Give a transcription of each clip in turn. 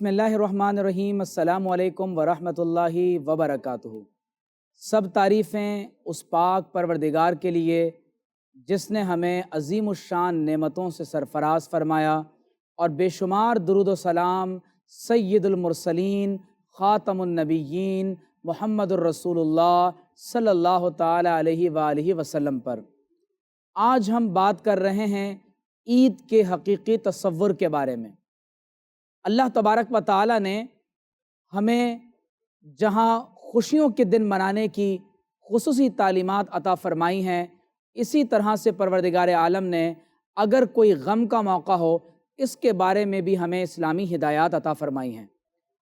بسم اللہ الرحمن الرحیم۔ السلام علیکم ورحمۃ اللہ وبرکاتہ۔ سب تعریفیں اس پاک پروردگار کے لیے جس نے ہمیں عظیم الشان نعمتوں سے سرفراز فرمایا، اور بے شمار درود و سلام سید المرسلین خاتم النبیین محمد الرسول اللہ صلی اللہ تعالی علیہ وآلہ وسلم پر۔ آج ہم بات کر رہے ہیں عید کے حقیقی تصور کے بارے میں۔ اللہ تبارک و تعالی نے ہمیں جہاں خوشیوں کے دن منانے کی خصوصی تعلیمات عطا فرمائی ہیں، اسی طرح سے پروردگار عالم نے اگر کوئی غم کا موقع ہو اس کے بارے میں بھی ہمیں اسلامی ہدایات عطا فرمائی ہیں۔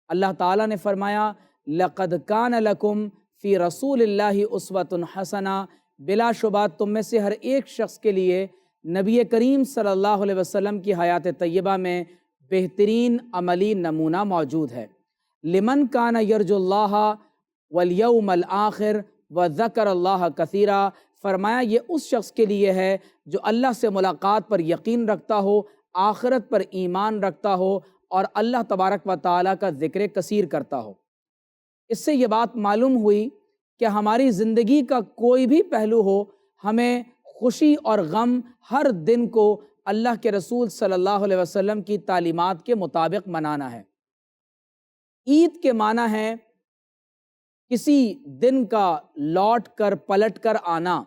اللہ تعالیٰ نے فرمایا لَقَدْ كَانَ لَكُمْ فِي رَسُولِ اللَّهِ أُسْوَةٌ حَسَنَةٌ، بلا شبہ تم میں سے ہر ایک شخص کے لیے نبی کریم صلی اللہ علیہ وسلم کی حیات طیبہ میں بہترین عملی نمونہ موجود ہے۔ لمن کان یرجو اللہ والیوم الآخر وذکر اللہ کثیرا، فرمایا یہ اس شخص کے لیے ہے جو اللہ سے ملاقات پر یقین رکھتا ہو، آخرت پر ایمان رکھتا ہو، اور اللہ تبارک و تعالیٰ کا ذکر کثیر کرتا ہو۔ اس سے یہ بات معلوم ہوئی کہ ہماری زندگی کا کوئی بھی پہلو ہو، ہمیں خوشی اور غم ہر دن کو اللہ کے رسول صلی اللہ علیہ وسلم کی تعلیمات کے مطابق منانا ہے۔ عید کے معنی ہے کسی دن کا لوٹ کر پلٹ کر آنا۔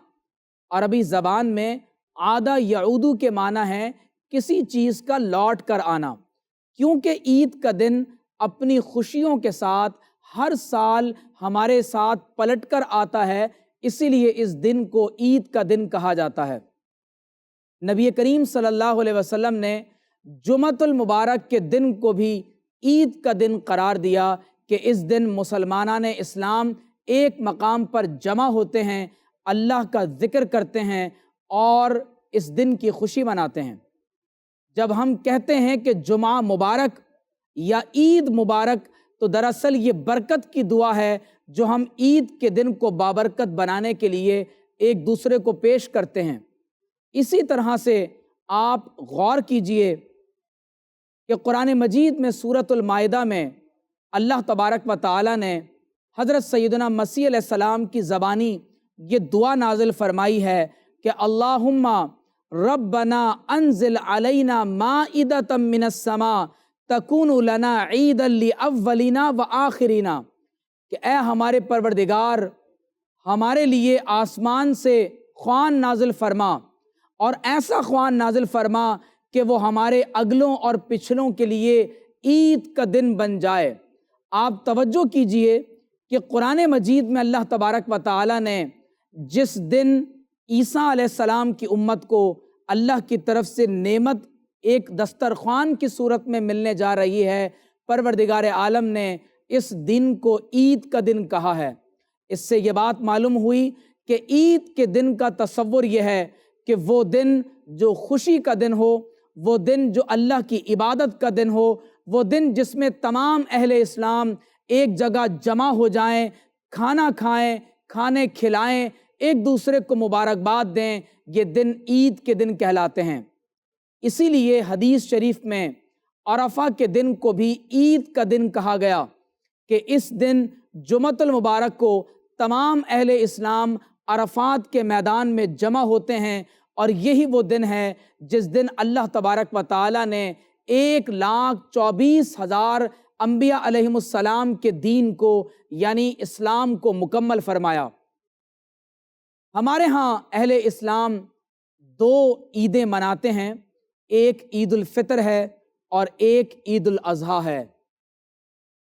عربی زبان میں عاد یعود کے معنی ہے کسی چیز کا لوٹ کر آنا، کیونکہ عید کا دن اپنی خوشیوں کے ساتھ ہر سال ہمارے ساتھ پلٹ کر آتا ہے، اسی لیے اس دن کو عید کا دن کہا جاتا ہے۔ نبی کریم صلی اللہ علیہ وسلم نے جمعۃ المبارک کے دن کو بھی عید کا دن قرار دیا کہ اس دن مسلمانان اسلام ایک مقام پر جمع ہوتے ہیں، اللہ کا ذکر کرتے ہیں اور اس دن کی خوشی مناتے ہیں۔ جب ہم کہتے ہیں کہ جمعہ مبارک یا عید مبارک، تو دراصل یہ برکت کی دعا ہے جو ہم عید کے دن کو بابرکت بنانے کے لیے ایک دوسرے کو پیش کرتے ہیں۔ اسی طرح سے آپ غور کیجئے کہ قرآن مجید میں سورۃ المائدہ میں اللہ تبارک و تعالی نے حضرت سیدنا مسیح علیہ السلام کی زبانی یہ دعا نازل فرمائی ہے کہ اللہم ربنا انزل علینا مائدۃ من السماء تکون لنا عیدا لاولنا وآخرنا، کہ اے ہمارے پروردگار ہمارے لیے آسمان سے خوان نازل فرما، اور ایسا خوان نازل فرما کہ وہ ہمارے اگلوں اور پچھلوں کے لیے عید کا دن بن جائے۔ آپ توجہ کیجئے کہ قرآن مجید میں اللہ تبارک و تعالی نے جس دن عیسیٰ علیہ السلام کی امت کو اللہ کی طرف سے نعمت ایک دسترخوان کی صورت میں ملنے جا رہی ہے، پروردگار عالم نے اس دن کو عید کا دن کہا ہے۔ اس سے یہ بات معلوم ہوئی کہ عید کے دن کا تصور یہ ہے کہ وہ دن جو خوشی کا دن ہو، وہ دن جو اللہ کی عبادت کا دن ہو، وہ دن جس میں تمام اہل اسلام ایک جگہ جمع ہو جائیں، کھانا کھائیں، کھانے کھلائیں، ایک دوسرے کو مبارکباد دیں، یہ دن عید کے دن کہلاتے ہیں۔ اسی لیے حدیث شریف میں عرفہ کے دن کو بھی عید کا دن کہا گیا کہ اس دن جمعۃ المبارک کو تمام اہل اسلام عرفات کے میدان میں جمع ہوتے ہیں، اور یہی وہ دن ہے جس دن اللہ تبارک و تعالی نے 1,24,000 انبیاء علیہم السلام کے دین کو یعنی اسلام کو مکمل فرمایا۔ ہمارے ہاں اہل اسلام 2 عیدیں مناتے ہیں، ایک عید الفطر ہے اور ایک عید الاضحیٰ ہے۔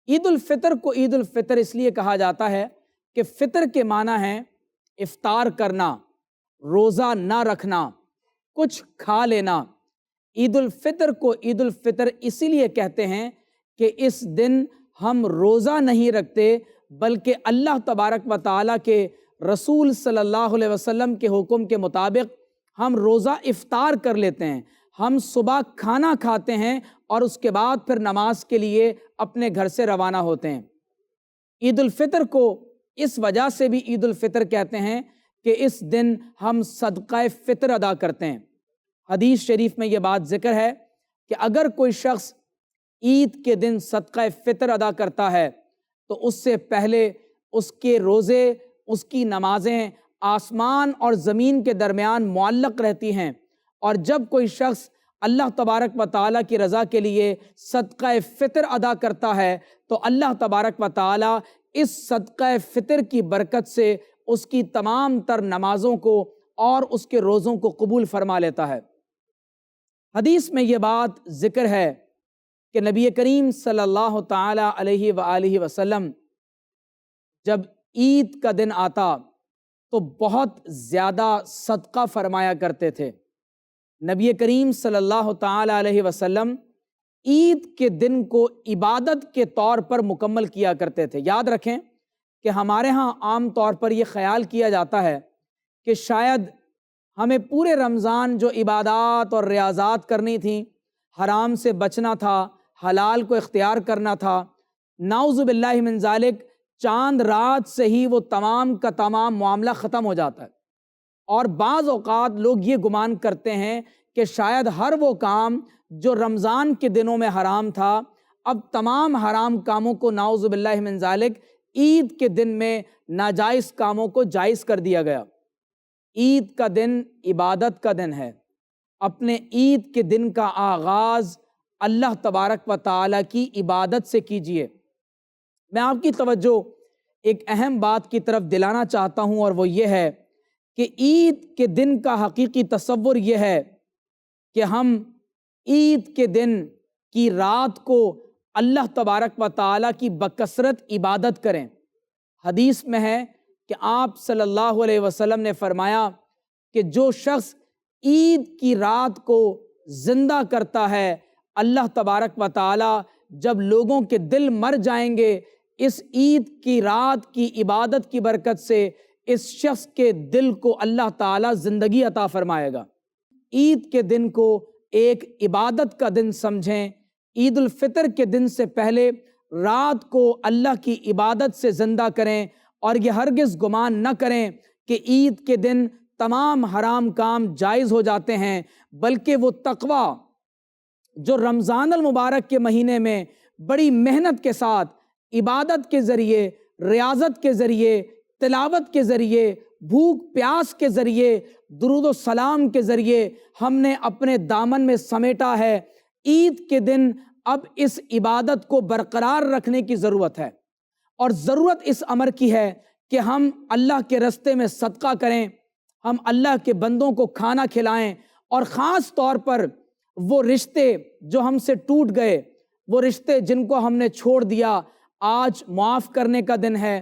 عید الفطر کو عید الفطر اس لیے کہا جاتا ہے کہ فطر کے معنی ہے افطار کرنا، روزہ نہ رکھنا، کچھ کھا لینا۔ عید الفطر کو عید الفطر اسی لیے کہتے ہیں کہ اس دن ہم روزہ نہیں رکھتے، بلکہ اللہ تبارک و تعالیٰ کے رسول صلی اللہ علیہ وسلم کے حکم کے مطابق ہم روزہ افطار کر لیتے ہیں۔ ہم صبح کھانا کھاتے ہیں اور اس کے بعد پھر نماز کے لیے اپنے گھر سے روانہ ہوتے ہیں۔ عید الفطر کو اس وجہ سے بھی عید الفطر کہتے ہیں کہ اس دن ہم صدقہ فطر ادا کرتے ہیں۔ حدیث شریف میں یہ بات ذکر ہے کہ اگر کوئی شخص عید کے دن صدقہ فطر ادا کرتا ہے تو اس سے پہلے اس کے روزے، اس کی نمازیں آسمان اور زمین کے درمیان معلق رہتی ہیں، اور جب کوئی شخص اللہ تبارک و تعالیٰ کی رضا کے لیے صدقہ فطر ادا کرتا ہے تو اللہ تبارک و تعالیٰ اس صدقہ فطر کی برکت سے اس کی تمام تر نمازوں کو اور اس کے روزوں کو قبول فرما لیتا ہے۔ حدیث میں یہ بات ذکر ہے کہ نبی کریم صلی اللہ تعالیٰ علیہ وآلہ وسلم جب عید کا دن آتا تو بہت زیادہ صدقہ فرمایا کرتے تھے۔ نبی کریم صلی اللہ تعالیٰ علیہ وسلم عید کے دن کو عبادت کے طور پر مکمل کیا کرتے تھے۔ یاد رکھیں کہ ہمارے ہاں عام طور پر یہ خیال کیا جاتا ہے کہ شاید ہمیں پورے رمضان جو عبادات اور ریاضات کرنی تھیں، حرام سے بچنا تھا، حلال کو اختیار کرنا تھا، نعوذ باللہ من ذالک چاند رات سے ہی وہ تمام کا تمام معاملہ ختم ہو جاتا ہے۔ اور بعض اوقات لوگ یہ گمان کرتے ہیں کہ شاید ہر وہ کام جو رمضان کے دنوں میں حرام تھا اب تمام حرام کاموں کو نعوذ باللہ من ذالک عید کے دن میں ناجائز کاموں کو جائز کر دیا گیا۔ عید کا دن عبادت کا دن ہے۔ اپنے عید کے دن کا آغاز اللہ تبارک و تعالیٰ کی عبادت سے کیجیے۔ میں آپ کی توجہ ایک اہم بات کی طرف دلانا چاہتا ہوں، اور وہ یہ ہے کہ عید کے دن کا حقیقی تصور یہ ہے کہ ہم عید کے دن کی رات کو اللہ تبارک و تعالیٰ کی بکثرت عبادت کریں۔ حدیث میں ہے کہ آپ صلی اللہ علیہ وسلم نے فرمایا کہ جو شخص عید کی رات کو زندہ کرتا ہے، اللہ تبارک و تعالیٰ جب لوگوں کے دل مر جائیں گے اس عید کی رات کی عبادت کی برکت سے اس شخص کے دل کو اللہ تعالیٰ زندگی عطا فرمائے گا۔ عید کے دن کو ایک عبادت کا دن سمجھیں۔ عید الفطر کے دن سے پہلے رات کو اللہ کی عبادت سے زندہ کریں، اور یہ ہرگز گمان نہ کریں کہ عید کے دن تمام حرام کام جائز ہو جاتے ہیں، بلکہ وہ تقوی جو رمضان المبارک کے مہینے میں بڑی محنت کے ساتھ عبادت کے ذریعے، ریاضت کے ذریعے، تلاوت کے ذریعے، بھوک پیاس کے ذریعے، درود و سلام کے ذریعے ہم نے اپنے دامن میں سمیٹا ہے، عید کے دن اب اس عبادت کو برقرار رکھنے کی ضرورت ہے، اور ضرورت اس امر کی ہے کہ ہم اللہ کے راستے میں صدقہ کریں، ہم اللہ کے بندوں کو کھانا کھلائیں، اور خاص طور پر وہ رشتے جو ہم سے ٹوٹ گئے، وہ رشتے جن کو ہم نے چھوڑ دیا، آج معاف کرنے کا دن ہے،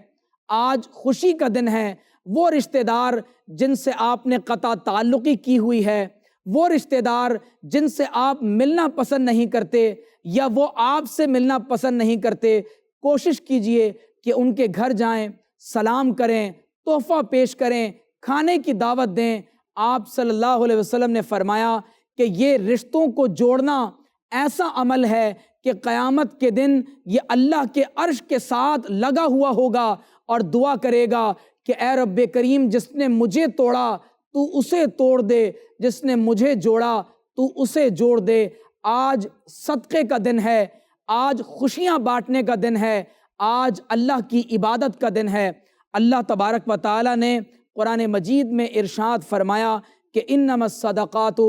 آج خوشی کا دن ہے۔ وہ رشتہ دار جن سے آپ نے قطع تعلقی کی ہوئی ہے، وہ رشتہ دار جن سے آپ ملنا پسند نہیں کرتے یا وہ آپ سے ملنا پسند نہیں کرتے، کوشش کیجئے کہ ان کے گھر جائیں، سلام کریں، تحفہ پیش کریں، کھانے کی دعوت دیں۔ آپ صلی اللہ علیہ وسلم نے فرمایا کہ یہ رشتوں کو جوڑنا ایسا عمل ہے کہ قیامت کے دن یہ اللہ کے عرش کے ساتھ لگا ہوا ہوگا اور دعا کرے گا کہ اے رب کریم، جس نے مجھے توڑا تو اسے توڑ دے، جس نے مجھے جوڑا تو اسے جوڑ دے۔ آج صدقے کا دن ہے، آج خوشیاں بانٹنے کا دن ہے، آج اللہ کی عبادت کا دن ہے۔ اللہ تبارک و تعالیٰ نے قرآن مجید میں ارشاد فرمایا کہ انما الصدقات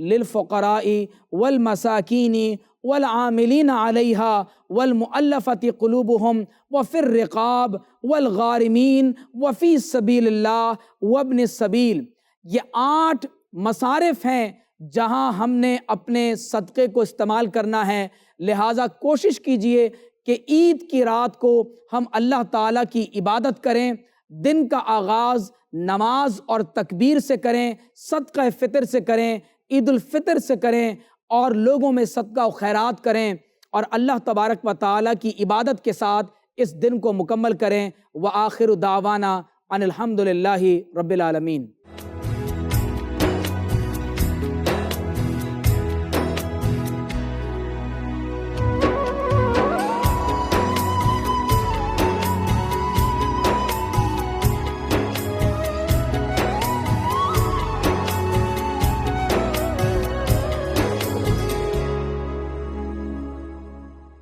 للفقراء والمساکین والعاملین علیہا والمؤلفۃ قلوبہم وفی الرقاب والغارمین وفی سبیل اللہ وابن السبیل۔ یہ 8 مصارف ہیں جہاں ہم نے اپنے صدقے کو استعمال کرنا ہے، لہٰذا کوشش کیجئے کہ عید کی رات کو ہم اللہ تعالیٰ کی عبادت کریں، دن کا آغاز نماز اور تکبیر سے کریں، صدقہ فطر سے کریں، عید الفطر سے کریں، اور لوگوں میں صدقہ و خیرات کریں، اور اللہ تبارک و تعالیٰ کی عبادت کے ساتھ اس دن کو مکمل کریں۔ وآخر دعوانا ان الحمد للہ رب العالمین۔